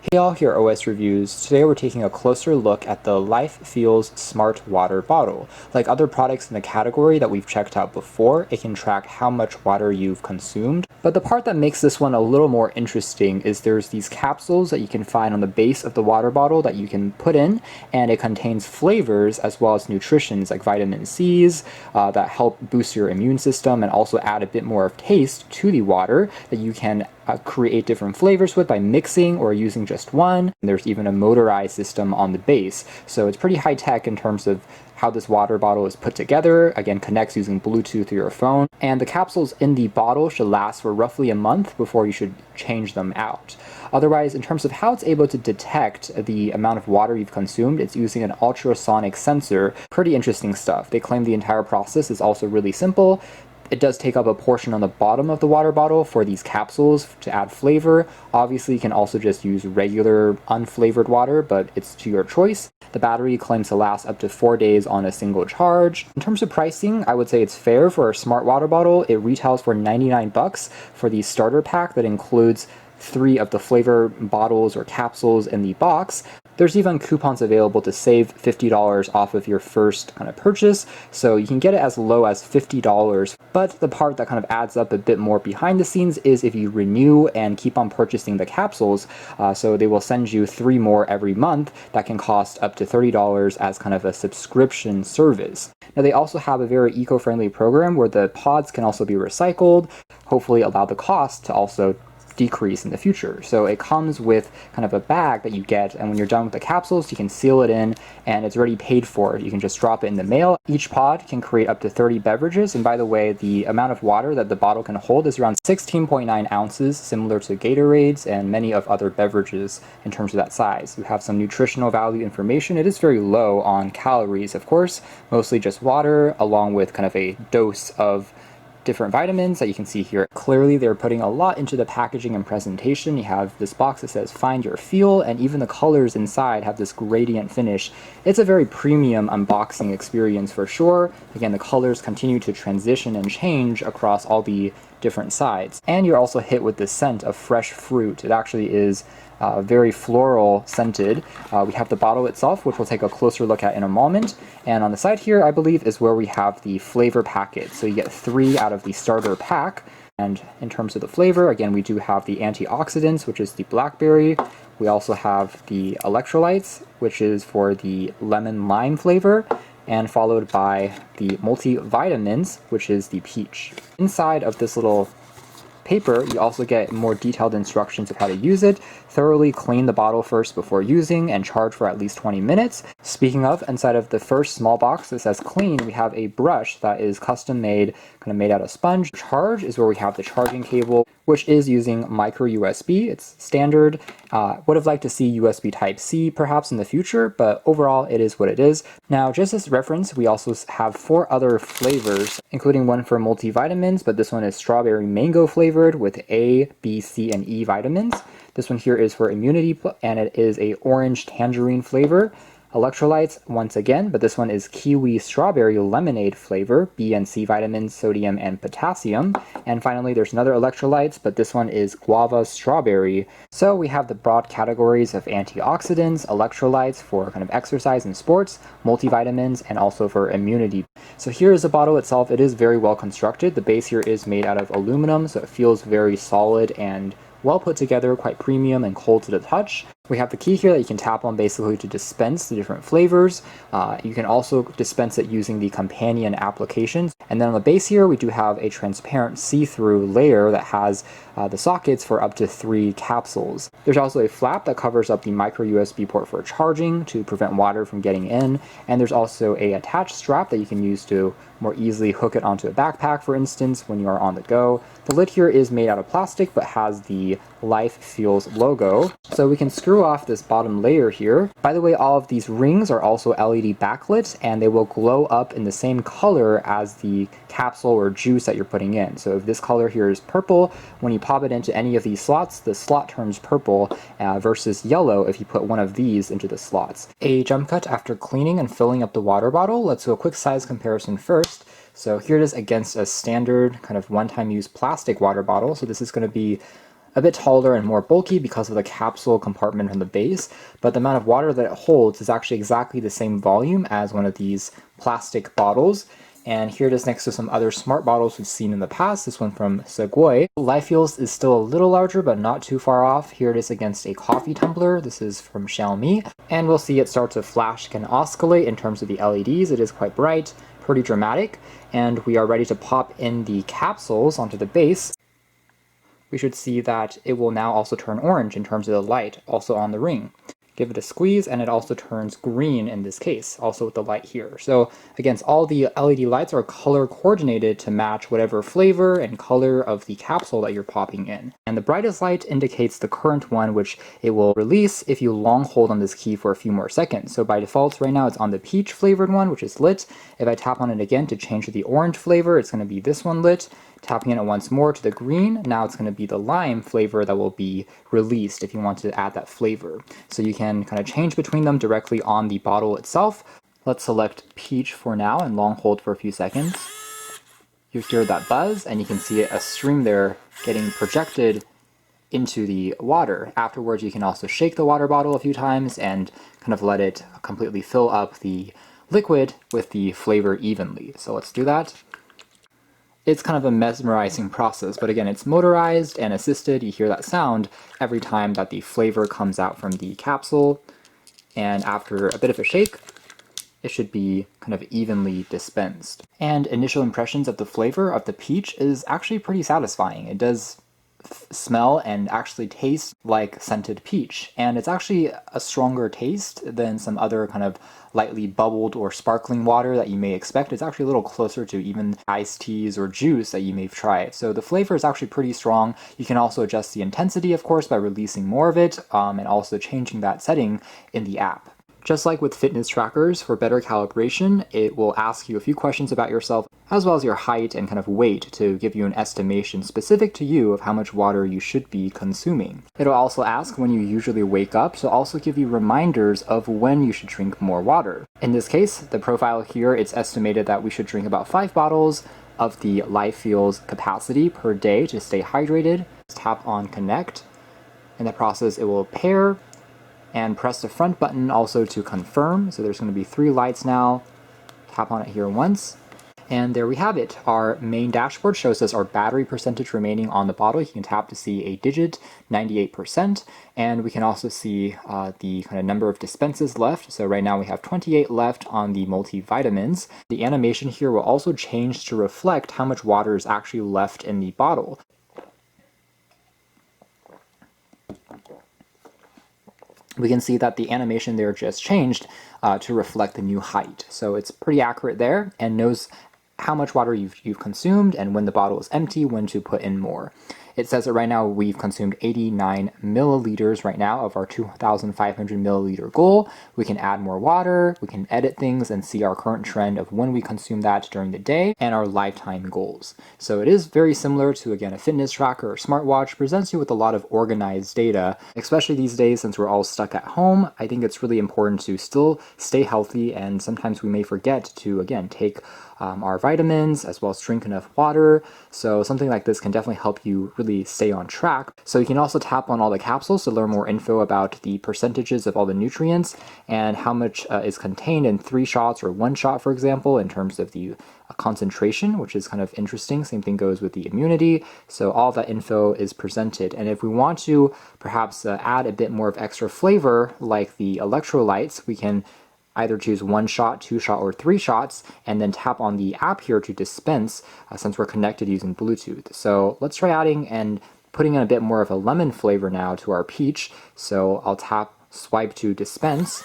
Hey all, here at OS Reviews. Today we're taking a closer look at the LifeFuels Smart Water Bottle. Like other products in the category that we've checked out before, it can track how much water you've consumed. But the part that makes this one a little more interesting is there's these capsules that you can find on the base of the water bottle that you can put in, and it contains flavors as well as nutritions like vitamin C's that help boost your immune system and also add a bit more of taste to the water that you can create different flavors with by mixing or using just one. And there's even a motorized system on the base, so it's pretty high tech in terms of how this water bottle is put together. Again, connects using Bluetooth through your phone, and the capsules in the bottle should last for roughly a month before you should change them out. Otherwise, in terms of how it's able to detect the amount of water you've consumed, it's using an ultrasonic sensor. Pretty interesting stuff. They claim the entire process is also really simple. It does take up a portion on the bottom of the water bottle for these capsules to add flavor. Obviously, you can also just use regular unflavored water, but it's to your choice. The battery claims to last up to 4 days on a single charge. In terms of pricing, I would say it's fair for a smart water bottle. It retails for 99 bucks for the starter pack that includes 3 of the flavor bottles or capsules in the box. There's even coupons available to save $50 off of your first kind of purchase, so you can get it as low as $50. But the part that kind of adds up a bit more behind the scenes is if you renew and keep on purchasing the capsules, so they will send you 3 more every month that can cost up to $30 as kind of a subscription service. Now they also have a very eco-friendly program where the pods can also be recycled, hopefully allow the cost to also decrease in the future. So it comes with kind of a bag that you get, and when you're done with the capsules, you can seal it in and it's already paid for. You can just drop it in the mail. Each pod can create up to 30 beverages, and by the way, the amount of water that the bottle can hold is around 16.9 ounces, similar to Gatorades and many of other beverages in terms of that size. You have some nutritional value information. It is very low on calories, of course, mostly just water along with kind of a dose of different vitamins that you can see here. Clearly they're putting a lot into the packaging and presentation. You have this box that says find your fuel, and even the colors inside have this gradient finish. It's a very premium unboxing experience for sure. Again, the colors continue to transition and change across all the different sides, and you're also hit with the scent of fresh fruit. It actually is very floral scented. We have the bottle itself, which we'll take a closer look at in a moment, and on the side here I believe is where we have the flavor packet. So you get 3 out of the starter pack, and in terms of the flavor, again, we do have the antioxidants, which is the blackberry. We also have the electrolytes, which is for the lemon lime flavor, and followed by the multivitamins, which is the peach. Inside of this little paper, you also get more detailed instructions of how to use it. Thoroughly clean the bottle first before using and charge for at least 20 minutes. Speaking of, inside of the first small box that says clean, we have a brush that is custom made, kind of made out of sponge. Charge is where we have the charging cable, which is using micro USB. It's standard. Would have liked to see USB Type-C perhaps in the future, but overall it is what it is. Now, just as reference, we also have 4 other flavors, including one for multivitamins, but this one is strawberry mango flavored with A, B, C, and E vitamins. This one here is for immunity, and it is a orange tangerine flavor. Electrolytes once again, but this one is kiwi strawberry lemonade flavor, B and C vitamins, sodium and potassium. And finally there's another electrolytes, but this one is guava strawberry. So we have the broad categories of antioxidants, electrolytes for kind of exercise and sports, multivitamins, and also for immunity. So here is the bottle itself. It is very well constructed. The base here is made out of aluminum, so it feels very solid and well put together, quite premium and cold to the touch. We have the key here that you can tap on basically to dispense the different flavors. You can also dispense it using the companion applications. And then on the base here, we do have a transparent see-through layer that has the sockets for up to 3 capsules. There's also a flap that covers up the micro USB port for charging to prevent water from getting in. And there's also a attached strap that you can use to more easily hook it onto a backpack, for instance, when you are on the go. The lid here is made out of plastic but has the LifeFuels logo. So we can screw off this bottom layer here. By the way, all of these rings are also LED backlit, and they will glow up in the same color as the capsule or juice that you're putting in. So if this color here is purple, when you pop it into any of these slots, the slot turns purple versus yellow if you put one of these into the slots. A jump cut after cleaning and filling up the water bottle. Let's do a quick size comparison first. So here it is against a standard kind of one-time use plastic water bottle. So this is going to be a bit taller and more bulky because of the capsule compartment on the base, but the amount of water that it holds is actually exactly the same volume as one of these plastic bottles. And here it is next to some other smart bottles we've seen in the past, this one from Segway. LifeFuels is still a little larger, but not too far off. Here it is against a coffee tumbler. This is from Xiaomi. And we'll see it start to flash and oscillate in terms of the LEDs. It is quite bright, pretty dramatic. And we are ready to pop in the capsules onto the base. We should see that it will now also turn orange in terms of the light, also on the ring. Give it a squeeze, and it also turns green in this case, also with the light here. So again, all the LED lights are color coordinated to match whatever flavor and color of the capsule that you're popping in. And the brightest light indicates the current one, which it will release if you long hold on this key for a few more seconds. So by default, right now it's on the peach flavored one, which is lit. If I tap on it again to change to the orange flavor, it's going to be this one lit. Tapping it once more to the green, now it's going to be the lime flavor that will be released if you want to add that flavor. So you can kind of change between them directly on the bottle itself. Let's select peach for now and long hold for a few seconds. You hear that buzz, and you can see a stream there getting projected into the water. Afterwards, you can also shake the water bottle a few times and kind of let it completely fill up the liquid with the flavor evenly. So let's do that. It's kind of a mesmerizing process, but again, it's motorized and assisted. You hear that sound every time that the flavor comes out from the capsule. And after a bit of a shake, it should be kind of evenly dispensed. And initial impressions of the flavor of the peach is actually pretty satisfying. It does smell and actually taste like scented peach, and it's actually a stronger taste than some other kind of lightly bubbled or sparkling water that you may expect. It's actually a little closer to even iced teas or juice that you may have tried. So the flavor is actually pretty strong. You can also adjust the intensity, of course, by releasing more of it, and also changing that setting in the app. Just like with fitness trackers, for better calibration, it will ask you a few questions about yourself, as well as your height and kind of weight, to give you an estimation specific to you of how much water you should be consuming. It'll also ask when you usually wake up, so also give you reminders of when you should drink more water. In this case, the profile here, it's estimated that we should drink about 5 bottles of the LifeFuels capacity per day to stay hydrated. Tap on connect. In the process, it will pair, and press the front button also to confirm. So there's going to be 3 lights now. Tap on it here once. And there we have it. Our main dashboard shows us our battery percentage remaining on the bottle. You can tap to see a digit, 98%. And we can also see the kind of number of dispenses left. So right now we have 28 left on the multivitamins. The animation here will also change to reflect how much water is actually left in the bottle. We can see that the animation there just changed to reflect the new height. So it's pretty accurate there and knows how much water you've consumed and when the bottle is empty, when to put in more. It says that right now we've consumed 89 milliliters right now of our 2,500 milliliter goal. We can add more water, we can edit things and see our current trend of when we consume that during the day and our lifetime goals. So it is very similar to, again, a fitness tracker or smartwatch. Presents you with a lot of organized data, especially these days since we're all stuck at home. I think it's really important to still stay healthy, and sometimes we may forget to, again, take our vitamins as well as drink enough water. So something like this can definitely help you really stay on track. So you can also tap on all the capsules to learn more info about the percentages of all the nutrients and how much is contained in 3 shots or 1 shot, for example, in terms of the concentration, which is kind of interesting. Same thing goes with the immunity. So all that info is presented. And if we want to perhaps add a bit more of extra flavor, like the electrolytes, we can either choose 1 shot, 2 shot, or 3 shots, and then tap on the app here to dispense since we're connected using Bluetooth. So let's try adding and putting in a bit more of a lemon flavor now to our peach. So I'll tap swipe to dispense.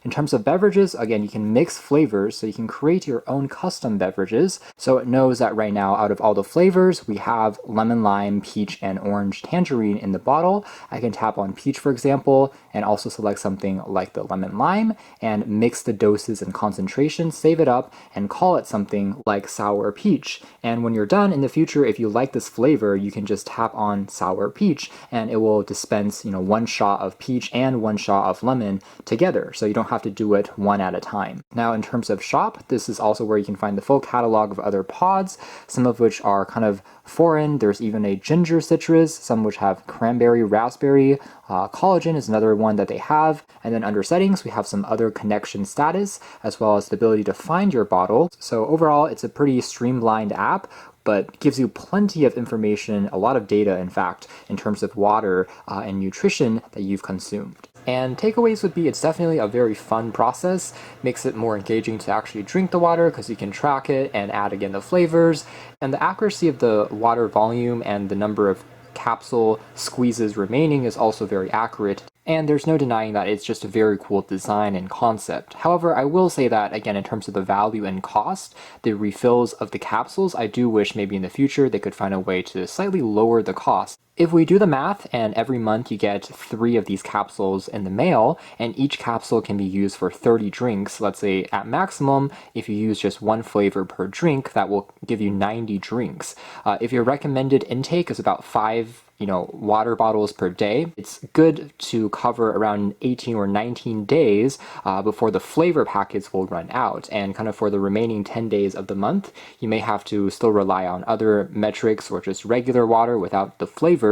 In terms of beverages, again, you can mix flavors, so you can create your own custom beverages. So it knows that right now, out of all the flavors, we have lemon, lime, peach, and orange tangerine in the bottle. I can tap on peach, for example, and also select something like the lemon lime, and mix the doses and concentrations, save it up, and call it something like sour peach. And when you're done in the future, if you like this flavor, you can just tap on sour peach, and it will dispense, 1 shot of peach and 1 shot of lemon together. So you don't don't have to do it one at a time. Now, in terms of shop, this is also where you can find the full catalog of other pods, some of which are kind of foreign. There's even a ginger citrus, some which have cranberry, raspberry. Collagen is another one that they have. And then under settings, we have some other connection status, as well as the ability to find your bottle. So overall, it's a pretty streamlined app, but gives you plenty of information, a lot of data, in fact, in terms of water and nutrition that you've consumed. And takeaways would be it's definitely a very fun process, makes it more engaging to actually drink the water because you can track it and add again the flavors. And the accuracy of the water volume and the number of capsule squeezes remaining is also very accurate. And there's no denying that it's just a very cool design and concept. However, I will say that, again, in terms of the value and cost, the refills of the capsules, I do wish maybe in the future they could find a way to slightly lower the cost. If we do the math and every month you get 3 of these capsules in the mail, and each capsule can be used for 30 drinks, let's say at maximum, if you use just 1 flavor per drink, that will give you 90 drinks. If your recommended intake is about 5 water bottles per day, it's good to cover around 18 or 19 days before the flavor packets will run out. And kind of for the remaining 10 days of the month, you may have to still rely on other metrics or just regular water without the flavors.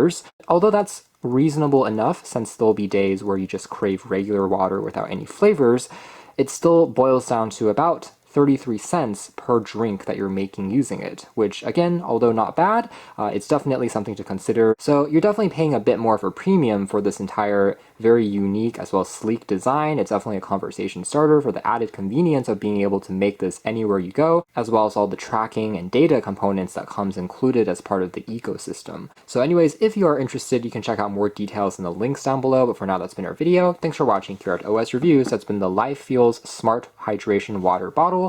Although that's reasonable enough, since there'll be days where you just crave regular water without any flavors, it still boils down to about 33 cents per drink that you're making using it, which again, although not bad, it's definitely something to consider. So you're definitely paying a bit more of a premium for this entire very unique as well as sleek design. It's definitely a conversation starter for the added convenience of being able to make this anywhere you go, as well as all the tracking and data components that comes included as part of the ecosystem. So anyways, if you are interested, you can check out more details in the links down below, but for now, that's been our video. Thanks for watching here at OS Reviews. That's been the LifeFuels Smart Hydration Water Bottle.